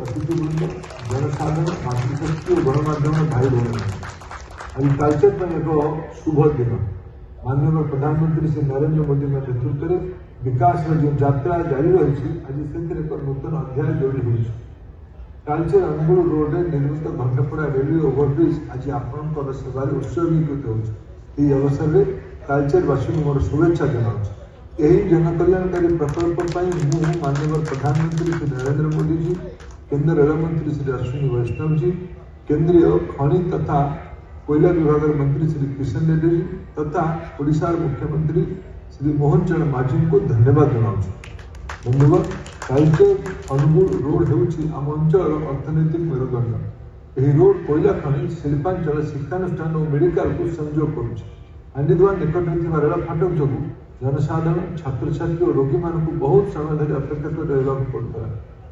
अतिथिवृंद जनसाधारण मातृशक्ति और गणमाध्यम भाई भौणी आज तालचेर एक शुभ दिन माननीय प्रधानमंत्री श्री नरेंद्र मोदी नेतृत्व में विकास जो यात्रा जारी रही आज से एक नूतन अध्याय जोड़ी होती तालचेर अनुगुल रोड में निर्मित घंटपड़ा रेलवे ओवरब्रिज आज आपण सेवार उत्सर्गीकृत होती अवसर में तालचेरवासी मोर शुभेच्छा जनाऊँ यही जनकल्याणकारी प्रकल्प माननीय प्रधानमंत्री श्री नरेंद्र मोदी जी केंद्र रेल मंत्री श्री अश्विनी वैष्णव जी केंद्रीय खनि तथा कोयला विभाग मंत्री श्री किशन रेड्डी जी तथा ओडिशा मुख्यमंत्री श्री मोहन चरण माझी को धन्यवाद जनाऊँ। बंधुगण तालचेर अनुगुल रोड होउछि आम अंचल अर्थनैतिक मेरुदंड। यही रोड कोयला खनि शिल्पांचल शिक्षानुष्ठान और मेडिकल को संयोग करुछि। हांडीधुआ निकट में रेल फाटक जो जनसाधारण छात्र छात्री और रोगी मान बहुत समय धरी अपेक्षा कर रहा पड़ता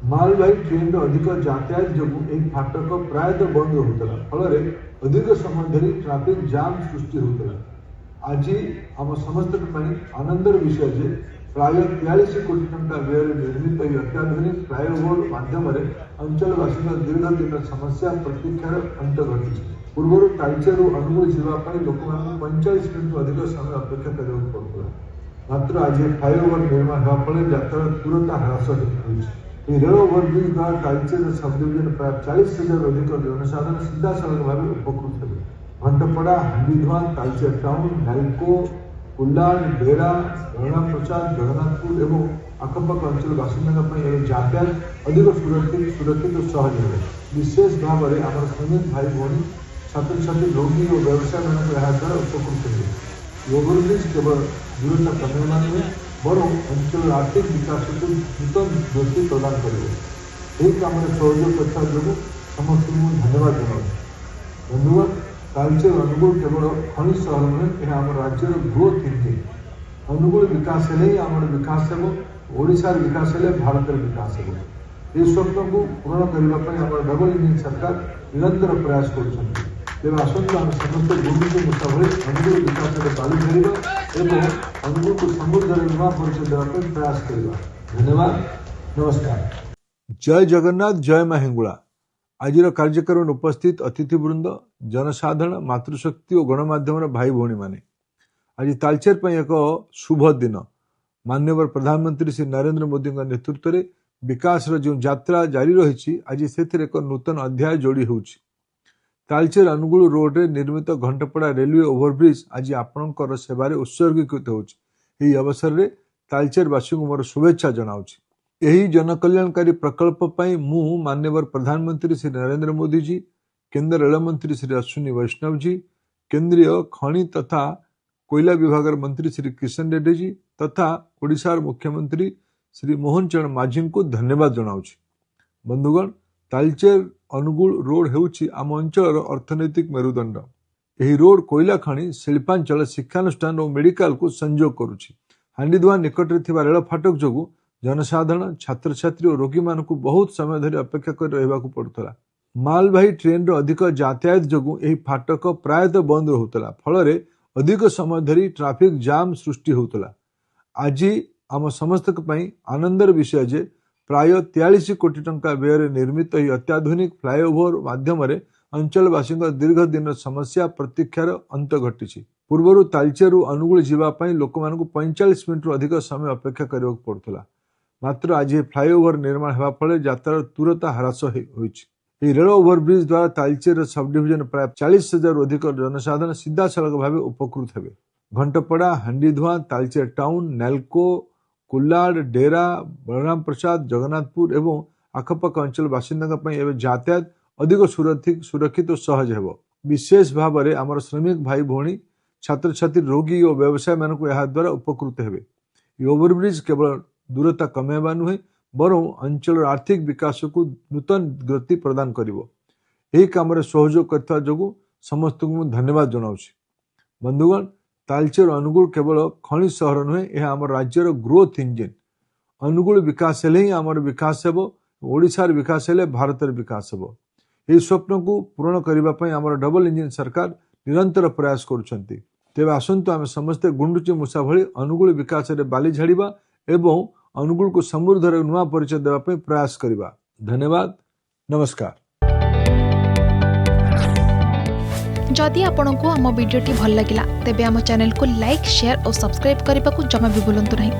मालवाही ट्रेन अधिक यातायात जो फाटक प्रायतः बंद होता फल अधिक समय धरी ट्राफिक जाम सृष्टि होता। आज आम समस्त आनंदर विषय जे प्राय 43 कोटी टंका व्यय निर्मित अत्याधुनिक फ्लाईओवर माध्यम अंचलवासी दीर्घ दिन समस्या प्रतीक्षार अंत घटी। पूर्व तालचेर अनुगुल जावाई लोक 45 मिनट अधिक समय अपेक्षा करने पड़ता मात्र आज फ्लाईओवर निर्माण होगा फल यात्रा तुरंत ह्रास हो रेल ओवरब्रिज द्वारा तालचेर सब डिविजन प्राय 40,000 अधिक जनसाधारण सीधा सड़क भाव उपकृत हे। घंटपड़ा हांडीधुआ तालचेर टाउन नालको कुल्लाड़ डेरा रणा प्रसाद जगन्नाथपुर एवं आखपाख अंचल बासिंदा यातायात अधिक सुरक्षित और सहज है। विशेष भाव में आम श्रमिक भाई भौणी छात्र छात्री रोगी और व्यवसाय मान द्वारा उपकृत हे। ओवरब्रिज केवल दूरता कमेवा नुहे बर अंचल आर्थिक विकास को नूतन गति प्रदान कर काम सहयोग करता जो समस्त धन्यवाद जनाऊँ। बंधुगण तालचेर अनुगुल केवल खनि सहर नुहे यह आम राज्यर ग्रोथ इंजिन। अनुगुल विकास हेले आम विकास हो ओडिशार विकास हेले भारतर विकास हो। ये स्वप्न को पूरण करने आम डबल इंजिन सरकार निरंतर प्रयास कर आसतु आम समस्त गुंडू मुसा भली अनुगुल विकास ताली धरवा अनुगुल को समृद्ध नुआ परिचय देवाई प्रयास करवा। धन्यवाद नमस्कार। जय जगन्नाथ जय मां हिंगुला। आज कार्यक्रम में उपस्थित अतिथिवृंद जनसाधारण मातृशक्ति और गणमाध्यम भाई भौणी माने आज तालचेर पर एक शुभ दिन माननीय प्रधानमंत्री श्री नरेंद्र मोदी नेतृत्व में विकास जो यात्रा जारी रही आज से एक नूतन अध्याय जोड़ी होउछि। तालचेर अनुगुल रोड में निर्मित घंटपड़ा रेलवे ओवरब्रिज आज आपण सेवार उत्सर्गीकृत होउछि। अवसर में तालचेरवासी को मोर शुभेच्छा जनाऊँ। यही जनकल्याणकारी प्रकल्प माननीय प्रधानमंत्री श्री नरेंद्र मोदी जी केंद्र रेल मंत्री श्री अश्विनी वैष्णव जी केंद्रीय खनि तथा कोयला विभाग मंत्री श्री किशन रेड्डी जी तथा ओडिशा मुख्यमंत्री श्री मोहन चरण माझी को धन्यवाद जनाऊँ। बंधुगण तालचेर अनुगुल रोड होउछि आम अंचल अर्थनैतिक मेरुदंड। यही रोड कोयला खनि शिल्पांचल शिक्षानुष्ठान और मेडिकल को संयोग करुछि। हांडीधुआ निकट में रेल फाटक जो जनसाधारण छात्र छात्री और रोगी मान बहुत समय धरी अपेक्षा कर रहा पड़ता मालवाही ट्रेन अधिक यातायात जो फाटक प्रायतः बंद होता फल अधिक समय धरी ट्राफिक जाम सृष्टि होता। आज आम समस्त आनंदर विषय जे प्राय 43 कोटी टंका व्यय निर्मित अत्याधुनिक फ्लाईओवर माध्यम अंचलवासी दीर्घ दिन समस्या प्रतीक्षार अंत घटी। पूर्व तालचेर अनुगुल जावाई लोक 45 मिनट अधिक समय अपेक्षा करने पड़ता मात्र आज फ्लाईओवर निर्माण होगा फल यात्रा तुरंत ह्रास हो। रेल ओवरब्रिज द्वारा तालचेर सब डिविजन प्राय 40,000 अधिक जनसाधारण सीधा सड़क भाव उपकृत हे। घंटपड़ा हांडीधुआ तालचेर टाउन नालको कुल्लाड़ डेरा बलराम प्रसाद जगन्नाथपुर एवं आखपाख अंचल बासिंदा यातायात अधिक सुरक्षित और सहज है। विशेष भाव में आम श्रमिक भाई भौणी छात्र छात्री रोगी और व्यवसाय मान द्वारा उपकृत हे। ओवरब्रिज केवल दूरता कमेवा नुहे बर अंचल आर्थिक विकास को नूतन गति प्रदान कर काम सहयोग करता जो समस्त धन्यवाद जनाऊँ। बंधुगण तालचेर अनुगुल केवल खनि सहर नुहे यह आम राज्यर ग्रोथ इंजिन। अनुगुल विकास हेले आम विकास हो ओडिशार विकास हेले भारतर विकास हो। यह स्वप्न को पूरण करने आम डबल इंजिन सरकार निरंतर प्रयास करुछंती। तेबे आसंतु आम समस्ते गुंडुची मूषा भली अनुगुल विकास बाली झाड़िबा एवं अनुगुल को समृद्ध नुआ परिचय देवाई प्रयास करवा। धन्यवाद नमस्कार। जदि आपंक आम भिडी भल लगा तेब आम चैनल को लाइक शेयर और सब्सक्राइब करने को जमा भी भूलु नहीं।